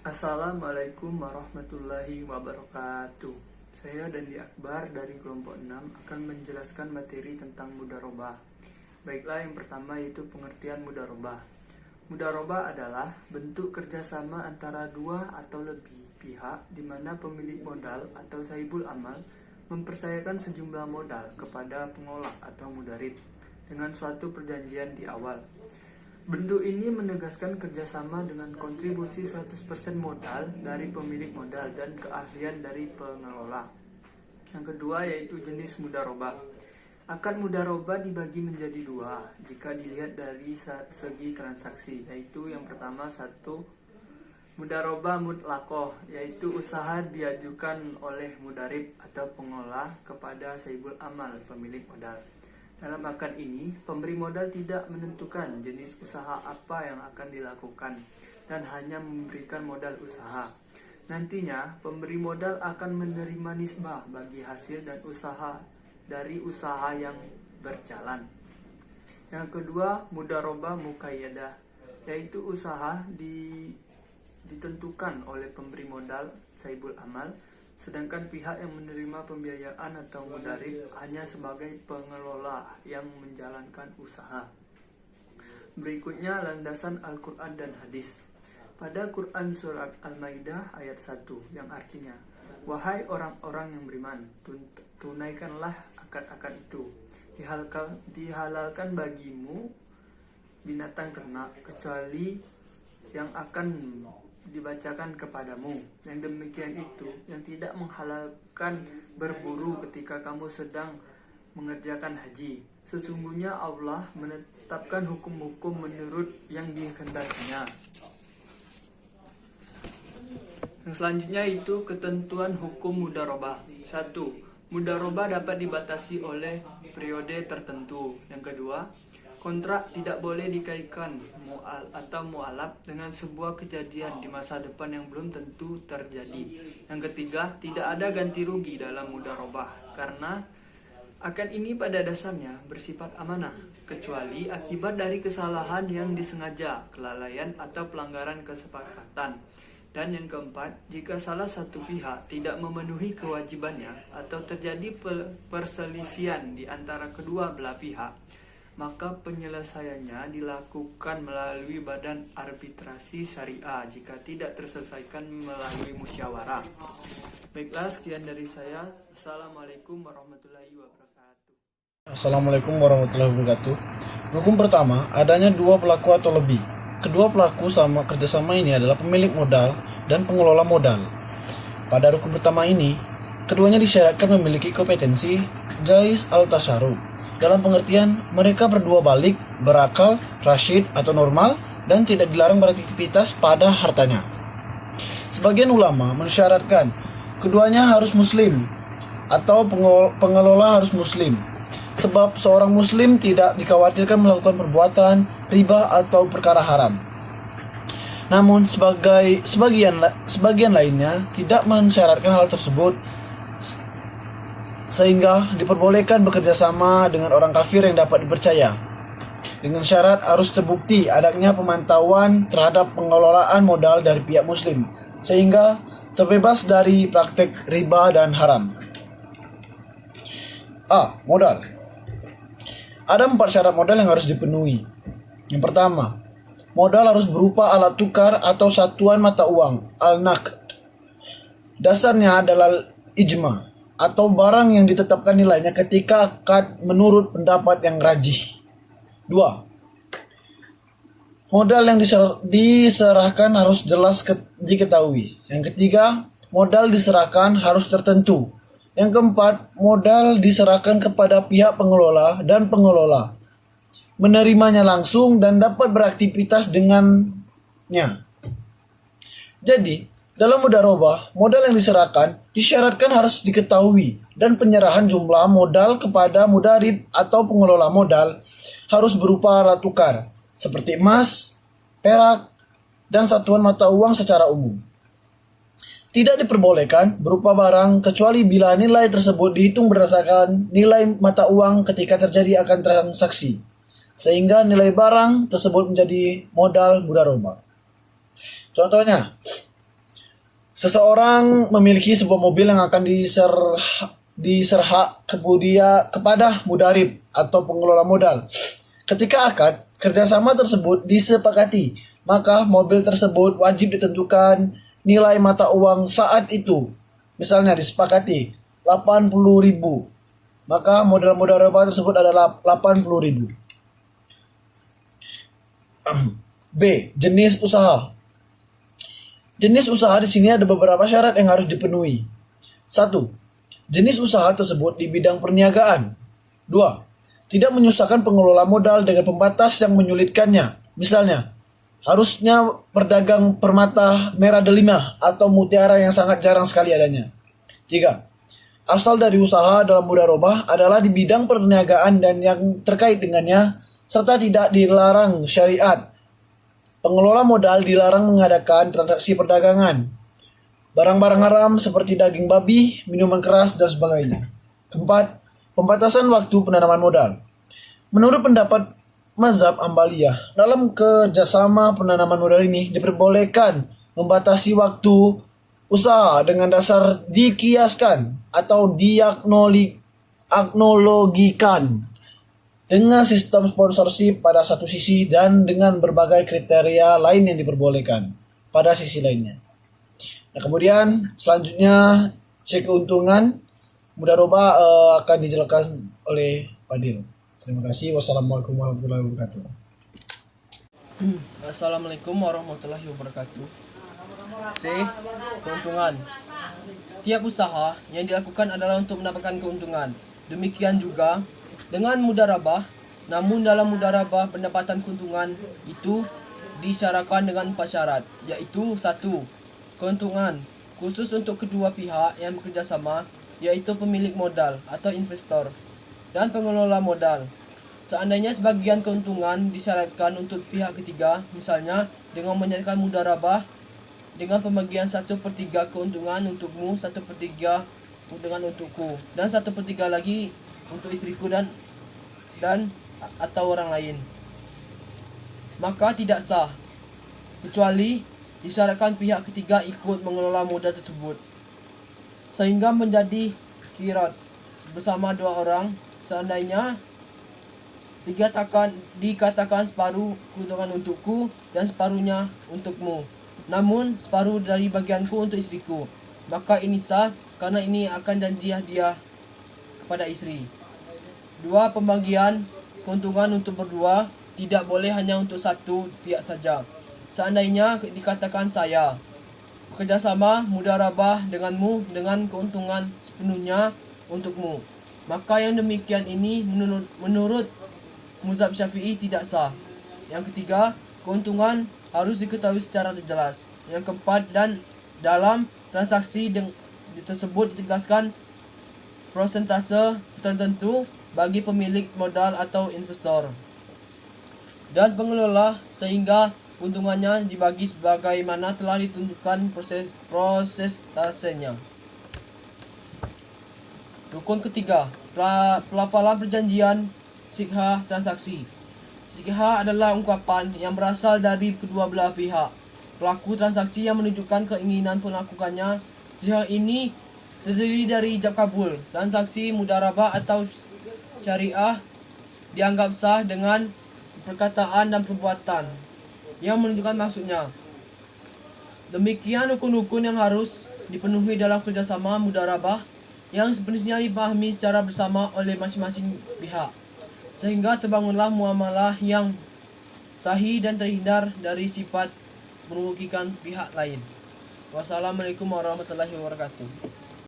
Assalamualaikum warahmatullahi wabarakatuh. Saya Dandi Akbar dari kelompok 6 akan menjelaskan materi tentang mudharabah. Baiklah, yang pertama yaitu pengertian mudharabah. Mudharabah adalah bentuk kerjasama antara dua atau lebih pihak di mana pemilik modal atau sahibul amal mempercayakan sejumlah modal kepada pengolah atau mudharib dengan suatu perjanjian di awal. Bentuk ini menegaskan kerjasama dengan kontribusi 100% modal dari pemilik modal dan keahlian dari pengelola. Yang kedua yaitu jenis mudharabah. Akad mudharabah dibagi menjadi dua jika dilihat dari segi transaksi, yaitu yang pertama satu mudharabah mutlaqah, yaitu usaha diajukan oleh mudharib atau pengolah kepada sahibul amal pemilik modal. Dalam akad ini, pemberi modal tidak menentukan jenis usaha apa yang akan dilakukan dan hanya memberikan modal usaha. Nantinya, pemberi modal akan menerima nisbah bagi hasil dan usaha dari usaha yang berjalan. Yang kedua, mudharabah muqayyadah, yaitu usaha ditentukan oleh pemberi modal sahibul amal, sedangkan pihak yang menerima pembiayaan atau mudharib hanya sebagai pengelola yang menjalankan usaha. Berikutnya landasan Al-Quran dan Hadis. Pada Quran Surat Al-Maidah ayat 1 yang artinya, "Wahai orang-orang yang beriman, tunaikanlah akad-akad itu. Dihalalkan bagimu binatang ternak kecuali yang akan dibacakan kepadamu. Yang demikian itu yang tidak menghalalkan berburu ketika kamu sedang mengerjakan haji. Sesungguhnya Allah menetapkan hukum-hukum menurut yang dikehendakinya." Yang selanjutnya itu ketentuan hukum mudharabah. 1. Mudharabah dapat dibatasi oleh periode tertentu. Yang kedua, kontrak tidak boleh dikaitkan atau mualaf dengan sebuah kejadian di masa depan yang belum tentu terjadi. Yang ketiga, tidak ada ganti rugi dalam mudharabah karena akad ini pada dasarnya bersifat amanah, kecuali akibat dari kesalahan yang disengaja, kelalaian atau pelanggaran kesepakatan. Dan yang keempat, jika salah satu pihak tidak memenuhi kewajibannya atau terjadi perselisihan di antara kedua belah pihak, maka penyelesaiannya dilakukan melalui badan arbitrasi syariah jika tidak terselesaikan melalui musyawarah. Baiklah, sekian dari saya. Assalamualaikum warahmatullahi wabarakatuh. Assalamualaikum warahmatullahi wabarakatuh. Hukum pertama, adanya dua pelaku atau lebih. Kedua pelaku kerjasama ini adalah pemilik modal dan pengelola modal. Pada rukun pertama ini, keduanya disyaratkan memiliki kompetensi jaiz al-tasarruf. Dalam pengertian, mereka berdua balik, berakal, rasyid atau normal, dan tidak dilarang beraktivitas pada hartanya. Sebagian ulama mensyaratkan keduanya harus muslim atau pengelola harus muslim, sebab seorang muslim tidak dikhawatirkan melakukan perbuatan riba atau perkara haram. Namun sebagian lainnya tidak mensyaratkan hal tersebut, sehingga diperbolehkan bekerja sama dengan orang kafir yang dapat dipercaya, dengan syarat harus terbukti adanya pemantauan terhadap pengelolaan modal dari pihak muslim, sehingga terbebas dari praktek riba dan haram. A. Modal. Ada 4 syarat modal yang harus dipenuhi. Yang pertama, modal harus berupa alat tukar atau satuan mata uang, al-naqd. Dasarnya adalah ijma, atau barang yang ditetapkan nilainya ketika akad menurut pendapat yang rajih. 2. Modal yang diserahkan harus jelas diketahui. Yang ketiga, modal diserahkan harus tertentu. Yang keempat, modal diserahkan kepada pihak pengelola dan pengelola menerimanya langsung dan dapat beraktivitas dengannya. Jadi, dalam mudharabah, modal yang diserahkan disyaratkan harus diketahui dan penyerahan jumlah modal kepada mudharib atau pengelola modal harus berupa alat tukar seperti emas, perak, dan satuan mata uang secara umum. Tidak diperbolehkan berupa barang kecuali bila nilai tersebut dihitung berdasarkan nilai mata uang ketika terjadi akan transaksi, sehingga nilai barang tersebut menjadi modal mudharabah. Contohnya, Seseorang memiliki sebuah mobil yang akan diserhak kepada mudarib atau pengelola modal. Ketika akad kerjasama tersebut disepakati, maka mobil tersebut wajib ditentukan nilai mata uang saat itu. Misalnya disepakati 80.000, maka modal mudharabah tersebut adalah 80.000. B. Jenis usaha. Jenis usaha di sini ada beberapa syarat yang harus dipenuhi. 1. Jenis usaha tersebut di bidang perniagaan. 2. Tidak menyusahkan pengelola modal dengan pembatas yang menyulitkannya. Misalnya, harusnya berdagang permata merah delima atau mutiara yang sangat jarang sekali adanya. 3. Asal dari usaha dalam mudharabah adalah di bidang perniagaan dan yang terkait dengannya, serta tidak dilarang syariat. Pengelola modal dilarang mengadakan transaksi perdagangan barang-barang haram seperti daging babi, minuman keras, dan sebagainya. 4. Pembatasan waktu penanaman modal. Menurut pendapat mazhab Ambaliyah, dalam kerjasama penanaman modal ini diperbolehkan membatasi waktu usaha dengan dasar dikiaskan atau diagnologikan dengan sistem sponsorship pada satu sisi dan dengan berbagai kriteria lain yang diperbolehkan pada sisi lainnya. Nah, kemudian selanjutnya cek keuntungan mudharabah akan dijelaskan oleh Fadil. Terima kasih. Wassalamualaikum warahmatullahi wabarakatuh. Assalamualaikum warahmatullahi wabarakatuh. C. Keuntungan. Setiap usaha yang dilakukan adalah untuk mendapatkan keuntungan. Demikian juga dengan mudharabah, namun dalam mudharabah pendapatan keuntungan itu disyaratkan dengan 4 syarat, yaitu 1. Keuntungan khusus untuk kedua pihak yang bekerja sama, yaitu pemilik modal atau investor dan pengelola modal. Seandainya sebagian keuntungan disyaratkan untuk pihak ketiga, misalnya dengan menyatakan mudharabah dengan pembagian 1/3 keuntungan untukmu, 1/3 keuntungan untukku, dan 1/3 lagi untuk istriku dan atau orang lain, maka tidak sah kecuali disyaratkan pihak ketiga ikut mengelola modal tersebut sehingga menjadi qirat bersama 2 orang. Seandainya dikatakan separuh keuntungan untukku dan separuhnya untukmu, namun separuh dari bagianku untuk istriku, maka ini sah karena ini akan janji hadiah kepada istri. 2. Pembagian keuntungan untuk berdua, tidak boleh hanya untuk satu pihak saja. Seandainya dikatakan saya bekerjasama mudharabah denganmu dengan keuntungan sepenuhnya untukmu, maka yang demikian ini menurut mazhab Syafi'i tidak sah. Yang ketiga, keuntungan harus diketahui secara jelas. Yang keempat, dan dalam transaksi tersebut ditegaskan persentase tertentu bagi pemilik modal atau investor dan pengelola sehingga keuntungannya dibagi sebagaimana telah ditentukan prosentasenya. Rukun ketiga, pelafalan perjanjian sighah transaksi. Sighah adalah ungkapan yang berasal dari kedua belah pihak pelaku transaksi yang menunjukkan keinginan melakukannya. Sighah ini terdiri dari ijab kabul. Transaksi mudharabah atau syariah dianggap sah dengan perkataan dan perbuatan yang menunjukkan maksudnya. Demikian rukun-rukun yang harus dipenuhi dalam kerjasama mudharabah yang sebenarnya dipahami secara bersama oleh masing-masing pihak, sehingga terbangunlah muamalah yang sahih dan terhindar dari sifat merugikan pihak lain. Wassalamualaikum warahmatullahi wabarakatuh.